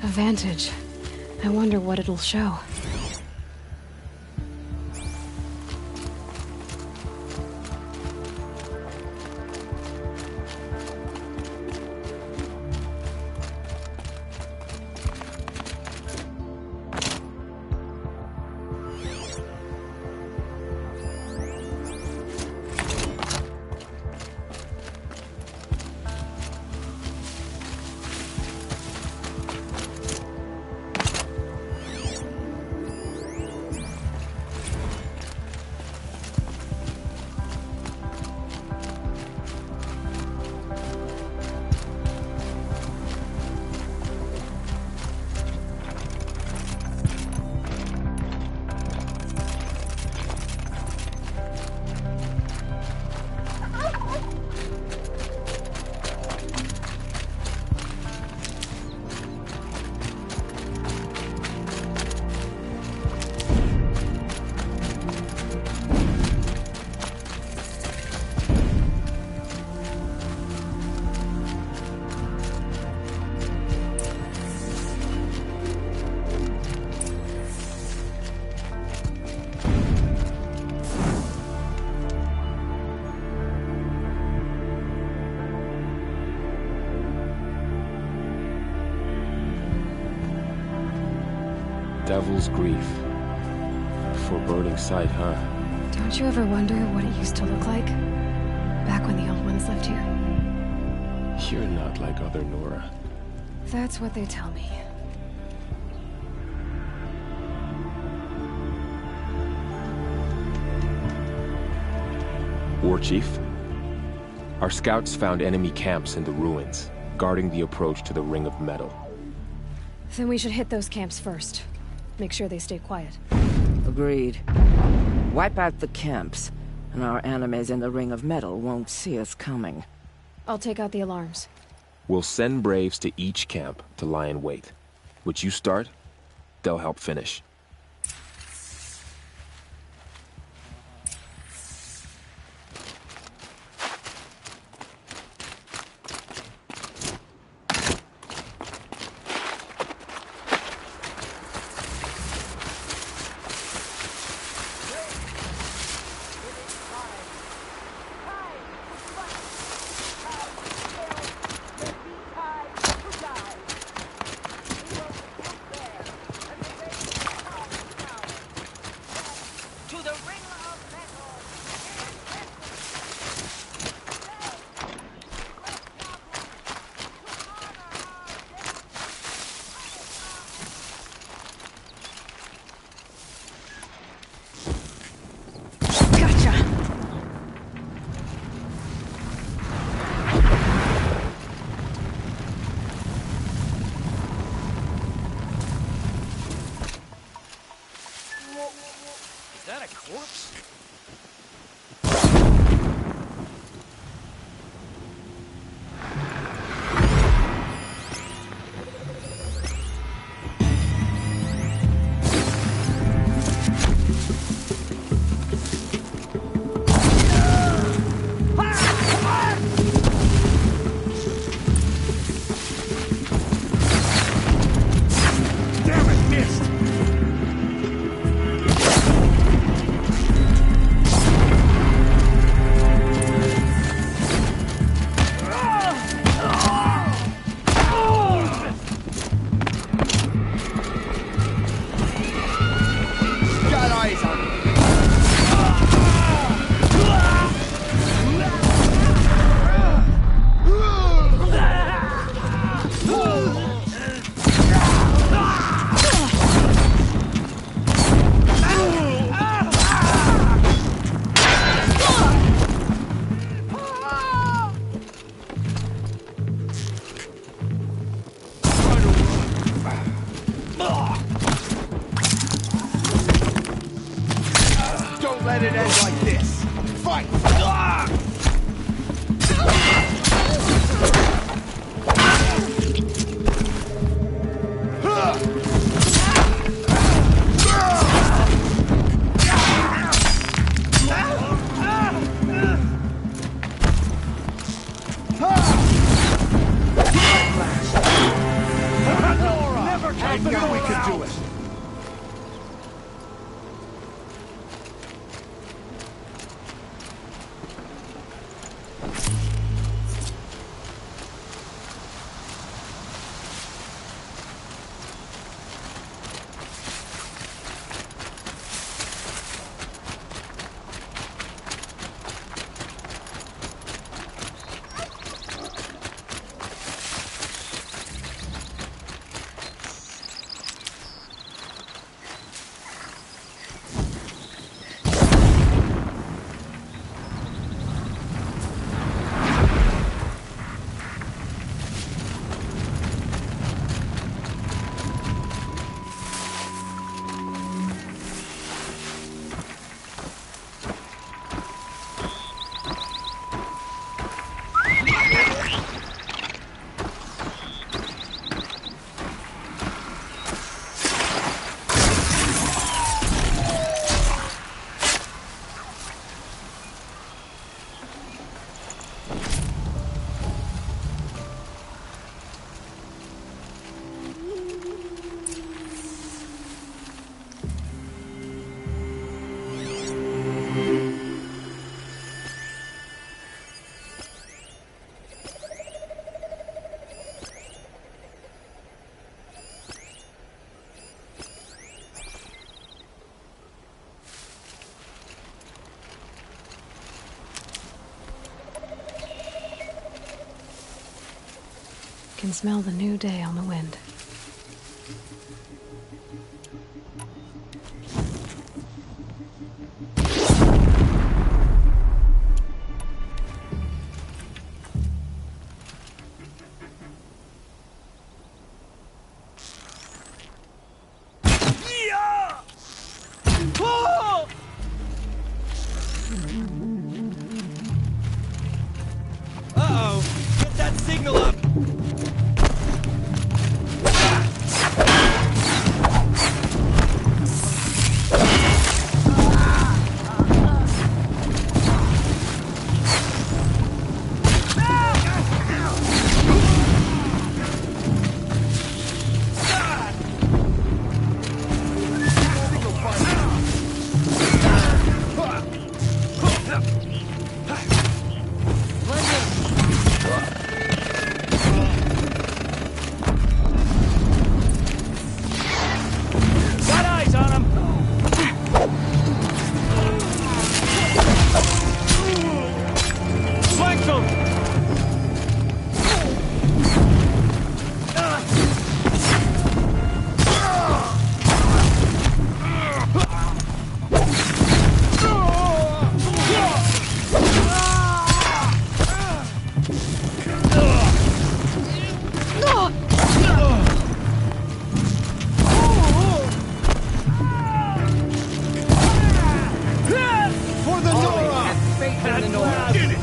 S1: A vantage. I wonder what it'll show.
S2: Devil's Grief. Foreboding sight, huh?
S1: Don't you ever wonder what it used to look like? Back when the old ones lived here.
S2: You're not like other Nora.
S1: That's what they tell me.
S2: War Chief? Our scouts found enemy camps in the ruins, guarding the approach to the Ring of Metal.
S1: Then we should hit those camps first. Make sure they stay quiet.
S5: Agreed. Wipe out the camps, and our enemies in the Ring of Metal won't see us coming.
S1: I'll take out the alarms.
S2: We'll send Braves to each camp to lie in wait. Which you start, they'll help finish.
S1: can smell the new day on the wind.
S9: Uh-oh! Get that signal up! Got eyes on him! Flanked him!
S7: For the Nora!
S5: Faith in the Nora.
S7: Get it!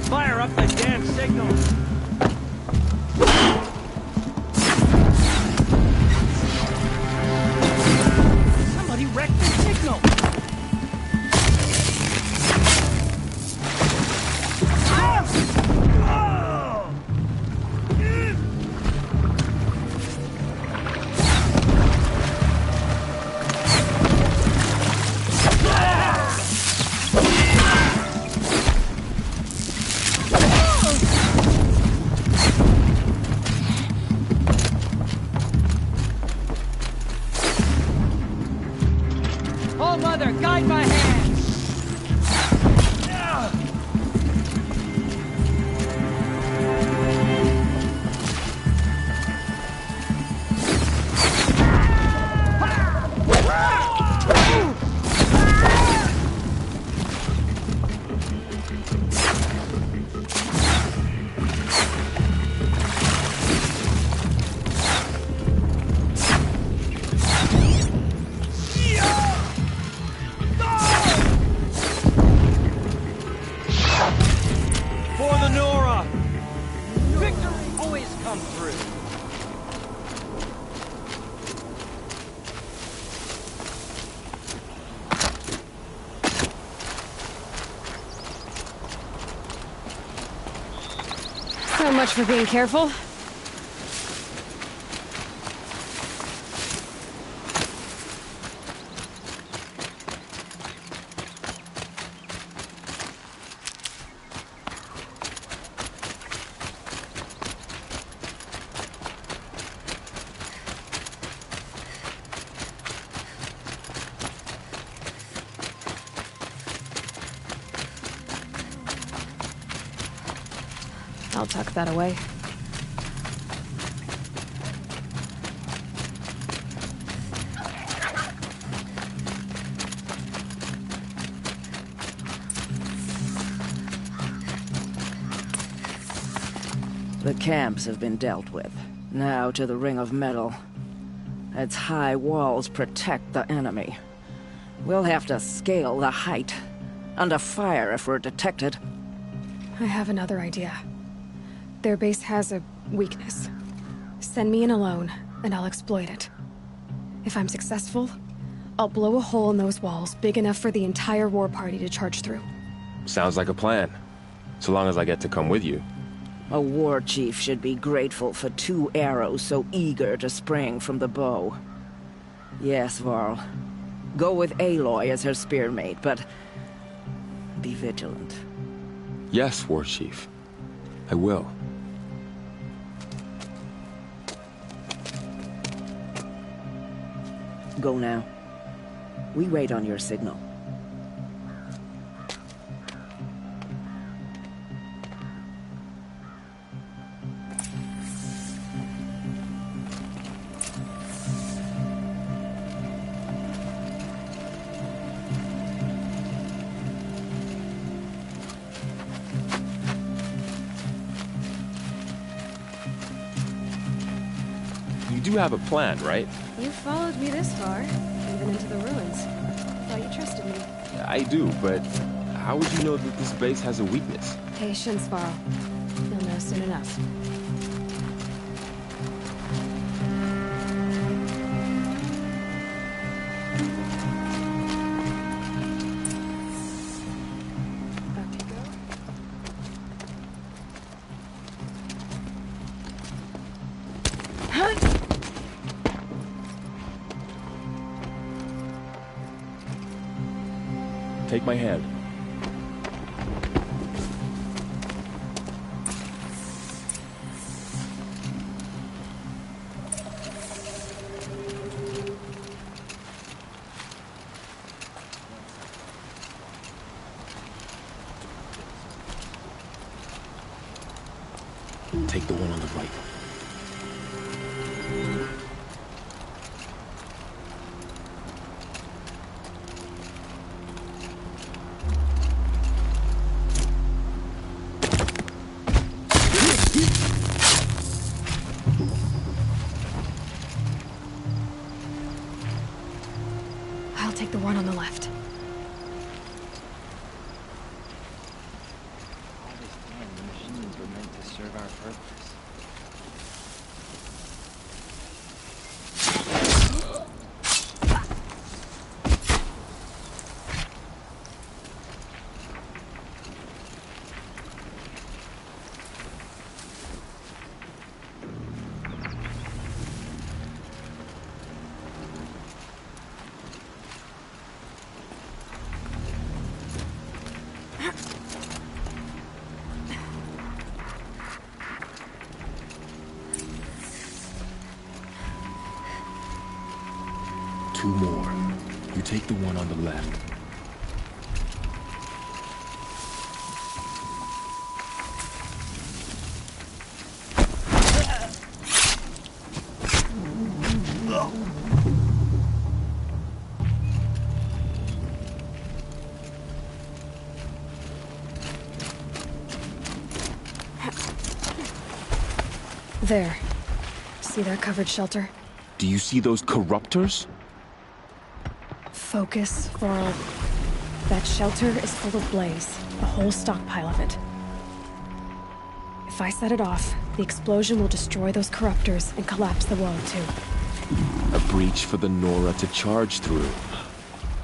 S9: Fire up the damn signal! Somebody wrecked the signal! Oh, Mother, guide my hand! For the Nora! Victory always comes through!
S1: So much for being careful. I'll tuck that away.
S5: The camps have been dealt with. Now to the Ring of Metal. Its high walls protect the enemy. We'll have to scale the height. Under fire if we're detected.
S1: I have another idea. Their base has a weakness. Send me in alone, and I'll exploit it. If I'm successful, I'll blow a hole in those walls big enough for the entire war party to charge through.
S2: Sounds like a plan. So long as I get to come with you.
S5: A war chief should be grateful for 2 arrows so eager to spring from the bow. Yes, Varl. Go with Aloy as her spearmate, but be vigilant.
S2: Yes, War Chief. I will.
S5: Go now. We wait on your signal.
S2: You do have a plan, right?
S1: You followed me this far, even into the ruins. I thought you trusted me.
S2: I do, but how would you know that this base has a weakness?
S1: Patience, Varl. You'll know soon enough. Up you go.
S2: Take my hand. Take the one on the right.
S1: I'll take the one on the left.
S9: All this time, the machines were meant to serve our purpose.
S2: Two more. You take the one on the left.
S1: There. See that covered shelter?
S2: Do you see those corruptors?
S1: Focus, Varl. That shelter is full of blaze. A whole stockpile of it. If I set it off, the explosion will destroy those corruptors and collapse the wall, too.
S2: A breach for the Nora to charge through.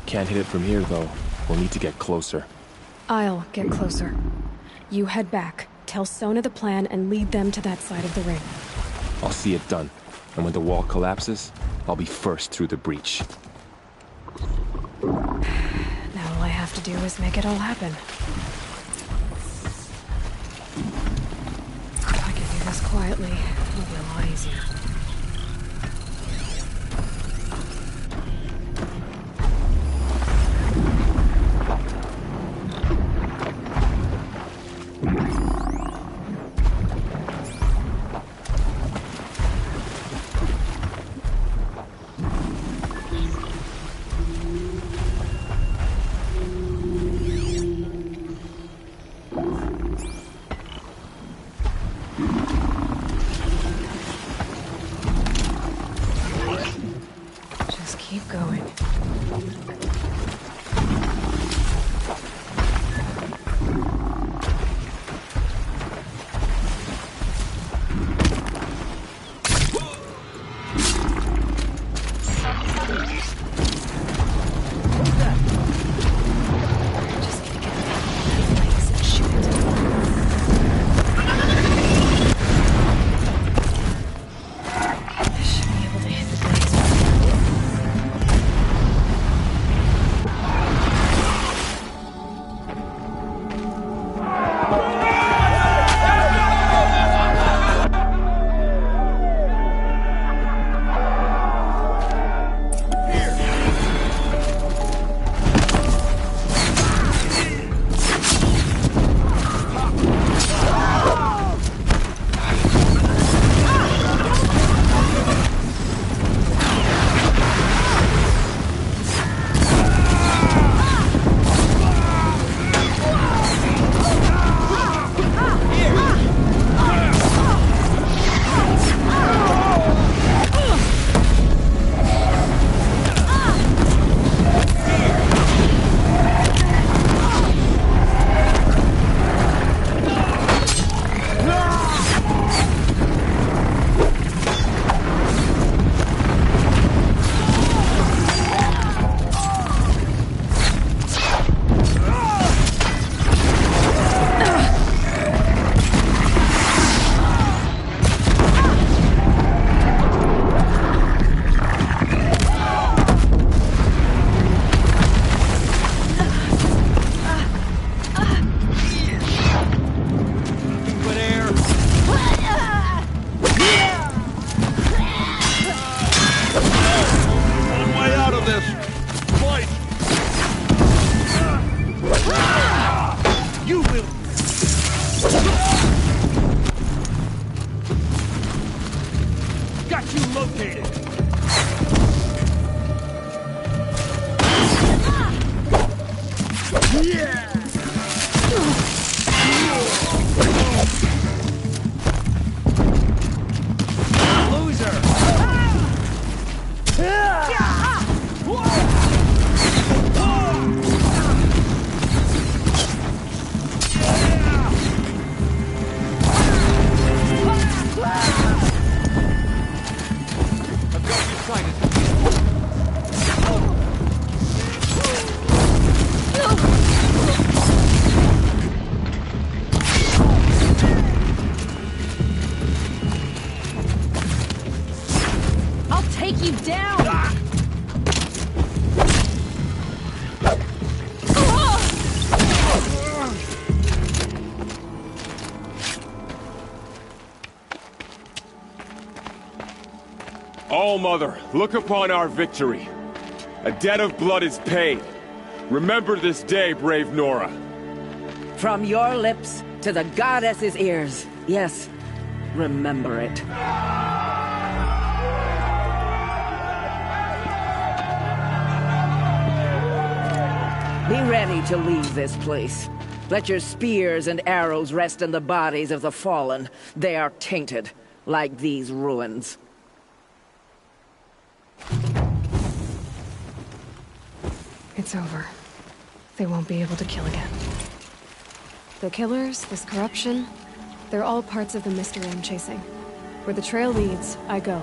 S2: Can't hit it from here, though. We'll need to get closer.
S1: I'll get closer. You head back, tell Sona the plan, and lead them to that side of the ring.
S2: I'll see it done. And when the wall collapses, I'll be first through the breach.
S1: Now all I have to do is make it all happen. If I can do this quietly, it'll be a lot easier. keep going.
S4: All-Mother, look upon our victory. A debt of blood is paid. Remember this day, brave Nora.
S5: From your lips to the goddess's ears. Yes, remember it. Be ready to leave this place. Let your spears and arrows rest in the bodies of the fallen. They are tainted, like these ruins.
S1: It's over. They won't be able to kill again. The killers, this corruption, they're all parts of the mystery I'm chasing. Where the trail leads, I go.